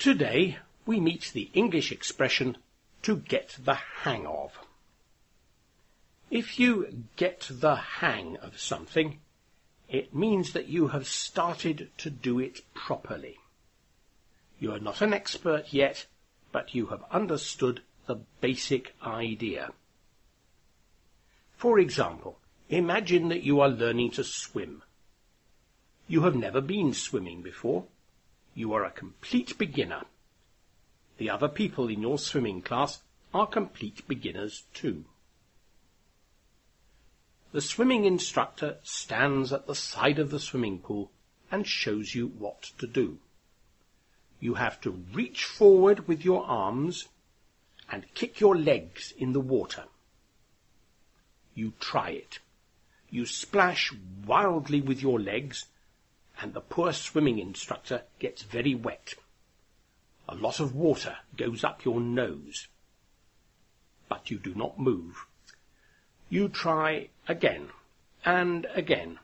Today we meet the English expression to get the hang of. If you get the hang of something, it means that you have started to do it properly. You are not an expert yet, but you have understood the basic idea. For example, imagine that you are learning to swim. You have never been swimming before. You are a complete beginner. The other people in your swimming class are complete beginners too. The swimming instructor stands at the side of the swimming pool and shows you what to do. You have to reach forward with your arms and kick your legs in the water. You try it. You splash wildly with your legs, and the poor swimming instructor gets very wet. A lot of water goes up your nose. But you do not move. You try again and again.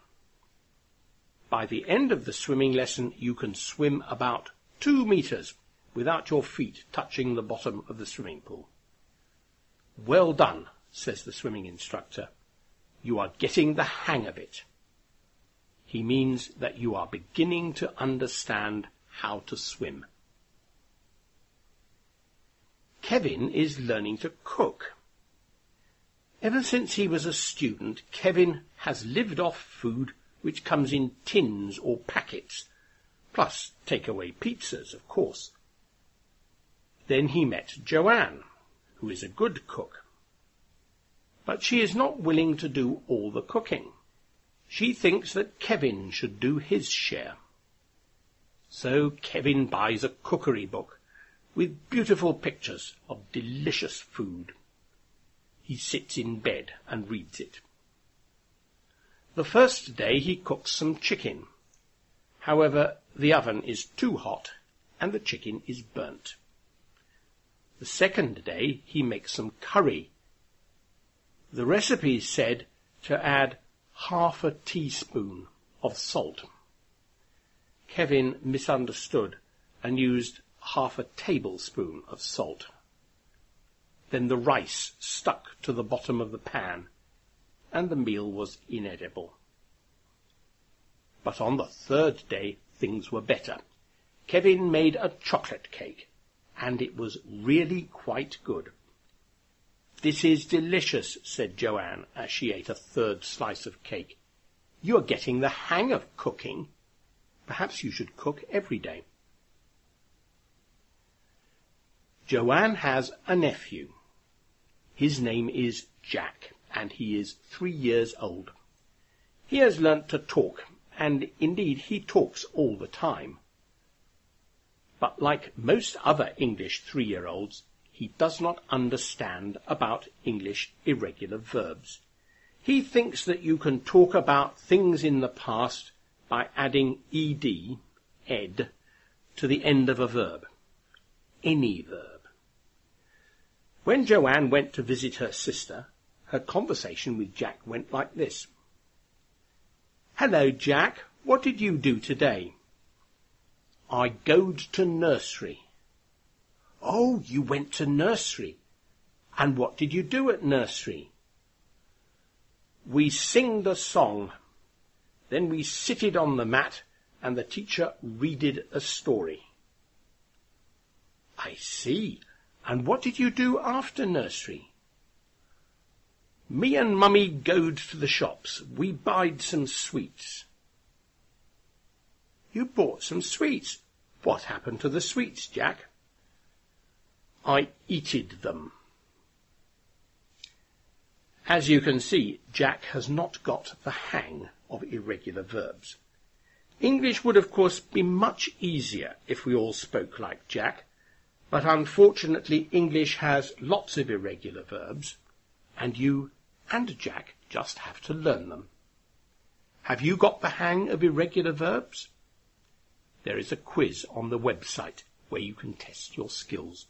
By the end of the swimming lesson, you can swim about 2 meters without your feet touching the bottom of the swimming pool. Well done, says the swimming instructor. You are getting the hang of it. He means that you are beginning to understand how to swim. Kevin is learning to cook. Ever since he was a student, Kevin has lived off food which comes in tins or packets, plus takeaway pizzas, of course. Then he met Joanne, who is a good cook. But she is not willing to do all the cooking. She thinks that Kevin should do his share. So Kevin buys a cookery book with beautiful pictures of delicious food. He sits in bed and reads it. The first day he cooks some chicken. However, the oven is too hot and the chicken is burnt. The second day he makes some curry. The recipe said to add half a teaspoon of salt. Kevin misunderstood and used half a tablespoon of salt. Then the rice stuck to the bottom of the pan, and the meal was inedible. But on the third day things were better. Kevin made a chocolate cake, and it was really quite good. "This is delicious," said Joanne as she ate a third slice of cake. "You are getting the hang of cooking. Perhaps you should cook every day." Joanne has a nephew. His name is Jack, and he is 3 years old. He has learnt to talk, and indeed he talks all the time. But like most other English 3-year-olds, he does not understand about English irregular verbs. He thinks that you can talk about things in the past by adding ed, to the end of a verb. Any verb. When Joanne went to visit her sister, her conversation with Jack went like this. "Hello, Jack. What did you do today?" "I goed to nursery." "Oh, you went to nursery. And what did you do at nursery?" "We singed a song. Then we sitted on the mat and the teacher readed a story." "I see. And what did you do after nursery?" "Me and Mummy goed to the shops. We buyed some sweets." "You bought some sweets. What happened to the sweets, Jack?" "I eated them." As you can see, Jack has not got the hang of irregular verbs. English would, of course, be much easier if we all spoke like Jack, but unfortunately English has lots of irregular verbs, and you and Jack just have to learn them. Have you got the hang of irregular verbs? There is a quiz on the website where you can test your skills.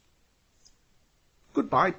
Goodbye.